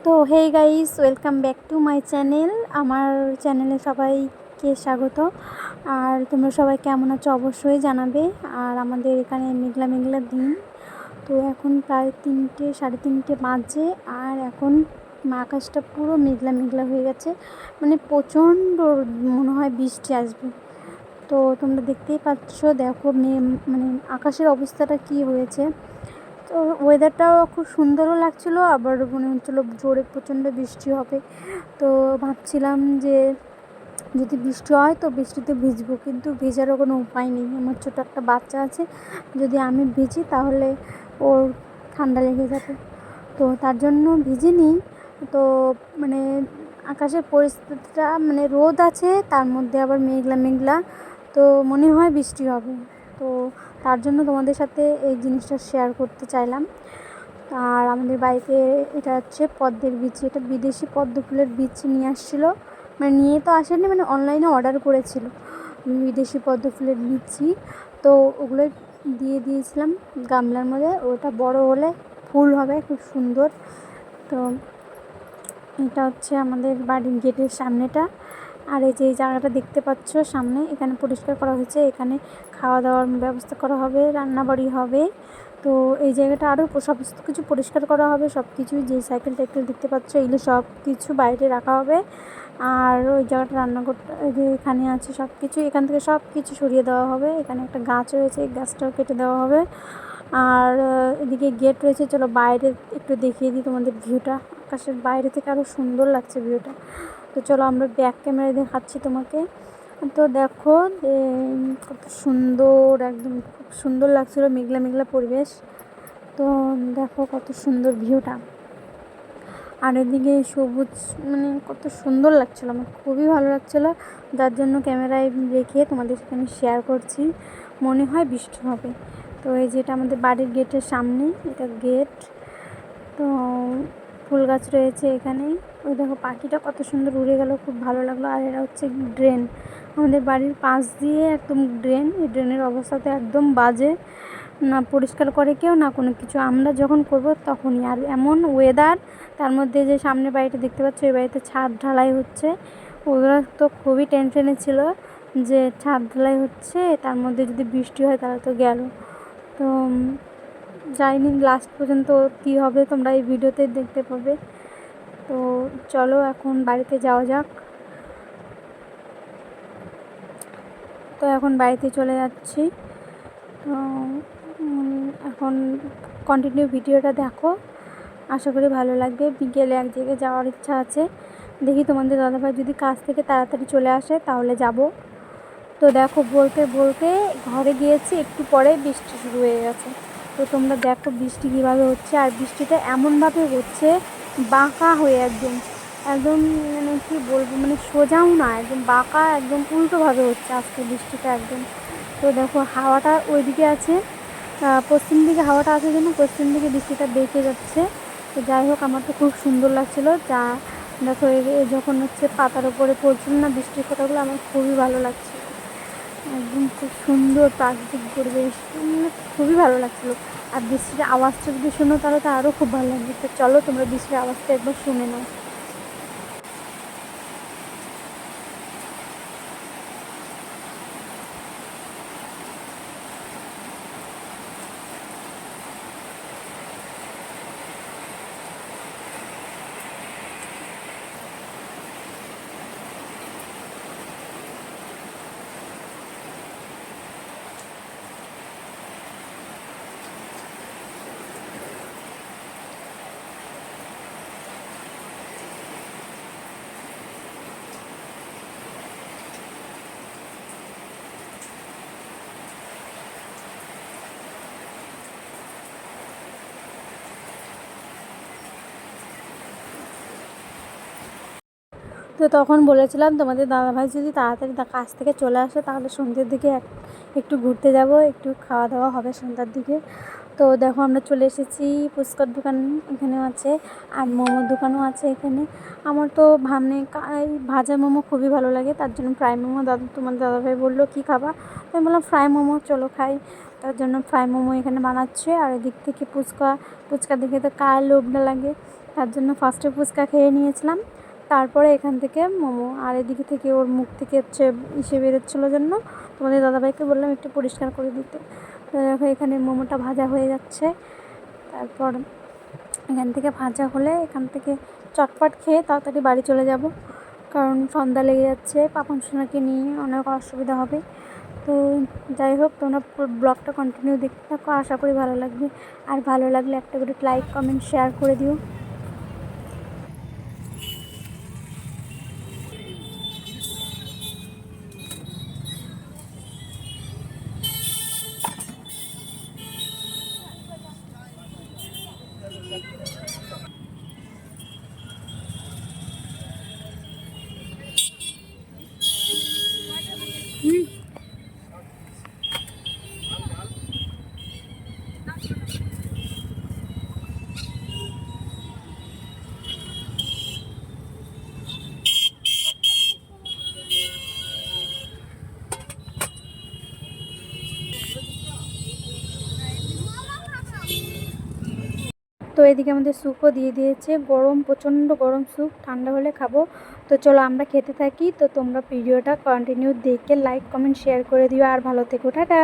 তো hey guys, welcome back to my channel. আমার চ্যানেলে সবাইকে স্বাগত। আর তোমরা সবাই কেমন আছো অবশ্যই জানাবে। আর আমাদের এখানে মেঘলা মেঘলা দিন। তো এখন প্রায় 3টে 3:30 বাজে। আর এখন আকাশটা পুরো মেঘলা মেঘলা হয়ে গেছে, মানে প্রচণ্ড মনে হয় বৃষ্টি আসবে। তো তোমরা দেখতেই পাচ্ছ, দেখো মানে আকাশের অবস্থাটা কি হয়েছে। তো ওয়েদারটাও খুব সুন্দরও লাগছিলো, আবার মনে হচ্ছিলো জোরে প্রচণ্ড বৃষ্টি হবে। তো ভাবছিলাম যে যদি বৃষ্টি হয় তো বৃষ্টিতে ভিজবো, কিন্তু ভেজারও কোনো উপায় নেই। আমার ছোটো একটা বাচ্চা আছে, যদি আমি ভিজি তাহলে ওর ঠান্ডা লেগে যাবে। তো তার জন্য ভিজিনি। তো মানে আকাশের পরিস্থিতিটা মানে রোদ আছে, তার মধ্যে আবার মেঘলা মেঘলা, তো মনে হয় বৃষ্টি হবে। তো তার জন্য তোমাদের সাথে এই জিনিসটা শেয়ার করতে চাইলাম। আর আমাদের বাড়িতে এটা হচ্ছে পদ্মের বিচি, এটা বিদেশি পদ্ম ফুলের বীজ নিয়ে আসছিলো, মানে নিয়ে তো আসেনি, মানে অনলাইনে অর্ডার করেছিল বিদেশি পদ্ম ফুলের বিচি। তো ওগুলো দিয়ে দিয়েছিলাম গামলার মধ্যে, ওটা বড় হলে ফুল হবে খুব সুন্দর। তো এটা হচ্ছে আমাদের বাড়ির গেটের সামনেটা। আর এই যে এই জায়গাটা দেখতে পাচ্ছ সামনে, এখানে পরিষ্কার করা হয়েছে, এখানে খাওয়া দাওয়ার ব্যবস্থা করা হবে, রান্নাবাড়ি হবে। তো এই জায়গাটা আরও সমস্ত কিছু পরিষ্কার করা হবে, সব কিছুই। যে সাইকেল টাইকেল দেখতে পাচ্ছ এগুলো সব কিছু বাইরে রাখা হবে। আর ওই জায়গাটা রান্না করতে, যে এখানে আছে সব কিছু, এখান থেকে সব কিছু সরিয়ে দেওয়া হবে। এখানে একটা গাছ রয়েছে, এই গাছটাও কেটে দেওয়া হবে। আর এদিকে গেট রয়েছে। চলো বাইরে একটু দেখিয়ে দিই তোমাদের ভিউটা। আকাশের বাইরে থেকে আরও সুন্দর লাগছে ভিউটা। তো চলো আমরা ব্যাক ক্যামেরায় দেখাচ্ছি তোমাকে। তো দেখো কত সুন্দর, একদম খুব সুন্দর লাগছিলো, মেঘলা মেঘলা পরিবেশ। তো দেখো কত সুন্দর ভিউটা। আর এদিকে সবুজ, মানে কত সুন্দর লাগছিলো, আমার খুবই ভালো লাগছিলো, যার জন্য ক্যামেরায় রেখে তোমাদের সাথে আমি শেয়ার করছি। মনে হয় বৃষ্টি হবে। তো এই যেটা আমাদের বাড়ির গেটের সামনে, এটা গেট। তো ফুল গাছ রয়েছে এখানেই। ওই দেখো পাখিটা কত সুন্দর উড়ে গেল, খুব ভালো লাগলো। আর এটা হচ্ছে ড্রেন, আমাদের বাড়ির পাশ দিয়ে একদম ড্রেন। এই ড্রেনের অবস্থা তো একদম বাজে, না পরিষ্কার করে কেউ, না কোনো কিছু। আমরা যখন করব তখনই। আর এমন ওয়েদার, তার মধ্যে যে সামনে বাড়িটা দেখতে পাচ্ছ, এই বাড়িতে ছাদ ঢালাই হচ্ছে। ওরা তো খুবই টেনশনে ছিল যে ছাদ ঢালাই হচ্ছে, তার মধ্যে যদি বৃষ্টি হয় তাহলে তো গেল। তো যাইনি লাস্ট পর্যন্ত, কী হবে তোমরা এই ভিডিওতে দেখতে পাবে। তো চলো এখন বাড়িতে যাওয়া যাক। তো এখন বাড়িতে চলে যাচ্ছি। তো এখন কন্টিনিউ ভিডিওটা দেখো, আশা করি ভালো লাগবে। বিকেলে এক জায়গায় যাওয়ার ইচ্ছা আছে, দেখি তোমাদের দাদাভাই যদি কাজ থেকে তাড়াতাড়ি চলে আসে তাহলে যাব। তো দেখো বলতে বলতে ঘরে গিয়েছি, একটু পরে বৃষ্টি শুরু হয়ে গেছে। তো তোমরা দেখো বৃষ্টি কীভাবে হচ্ছে। আর বৃষ্টিটা এমনভাবে হচ্ছে বাঁকা হয়ে, একদম একদম মানে কী বলবো, মানে সোজাও না, একদম বাঁকা, একদম উল্টোভাবে হচ্ছে আজকে বৃষ্টিটা একদম। তো দেখো হাওয়াটা ওইদিকে আছে, পশ্চিম দিকে হাওয়াটা আছে জন্য পশ্চিম দিকে বৃষ্টিটা বেঁকে যাচ্ছে। তো যাই হোক, আমার তো খুব সুন্দর লাগছিলো। যা দেখো যখন হচ্ছে পাতার উপরে পড়ছিল না বৃষ্টির ফোঁটাগুলো, আমার খুবই ভালো লাগছে। একদম খুব সুন্দর প্রাকৃতিক পরিবেশ, মানে খুবই ভালো লাগছিলো। আর বৃষ্টির আওয়াজটা যদি শোনো তাহলে তো আরও খুব ভালো লাগবে। তো চলো তোমরা বৃষ্টির আওয়াজটা একবার শুনে নাও। তো তখন বলেছিলাম তোমাদের দাদাভাই যদি তাড়াতাড়ি কাজ থেকে চলে আসে তাহলে সন্ধ্যের দিকে একটু ঘুরতে যাব, একটু খাওয়া দাওয়া হবে সন্ধ্যার দিকে। তো দেখো আমরা চলে এসেছি, ফুচকার দোকান এখানেও আছে, আর মোমোর দোকানও আছে এখানে। আমার তো ভাজা মোমো খুবই ভালো লাগে, তার জন্য ফ্রাই মোমো তোমার দাদাভাই বললো কী খাবা, তো আমি বললাম ফ্রাই মোমো, চলো খাই। তার জন্য ফ্রাই মোমো এখানে বানাচ্ছে। আর এদিক থেকে ফুচকা দেখে তো কার লোভ না লাগে। তার জন্য ফার্স্টে ফুচকা খেয়ে নিয়েছিলাম, তারপরে এখান থেকে মোমো। আর এদিকে থেকে ওর মুখ থেকে হচ্ছে ইসে বেরোচ্ছিলো জন্য তোমাদের দাদাভাইকে বললাম একটু পরিষ্কার করে দিতে। তো দেখো এখানে মোমোটা ভাজা হয়ে যাচ্ছে। তারপর এখান থেকে ভাজা হলে এখান থেকে চটপট খেয়ে তাড়াতাড়ি বাড়ি চলে যাব, কারণ সন্ধ্যা লেগে যাচ্ছে, পাপন সোনাকে নিয়ে অনেক অসুবিধা হবে। তো যাই হোক, তোমরা ব্লগটা কন্টিনিউ দেখতে থাকো, আশা করি ভালো লাগবে। আর ভালো লাগলে একটা করে লাইক কমেন্ট শেয়ার করে দিও। তো এদিকে আমাদের স্যুপও দিয়ে দিয়েছে, গরম, প্রচণ্ড গরম স্যুপ, ঠান্ডা হলে খাবো। তো চলো আমরা খেতে থাকি। তো তোমরা ভিডিওটা কন্টিনিউ দেখে লাইক কমেন্ট শেয়ার করে দিও, আর ভালো থেকো, টাটা।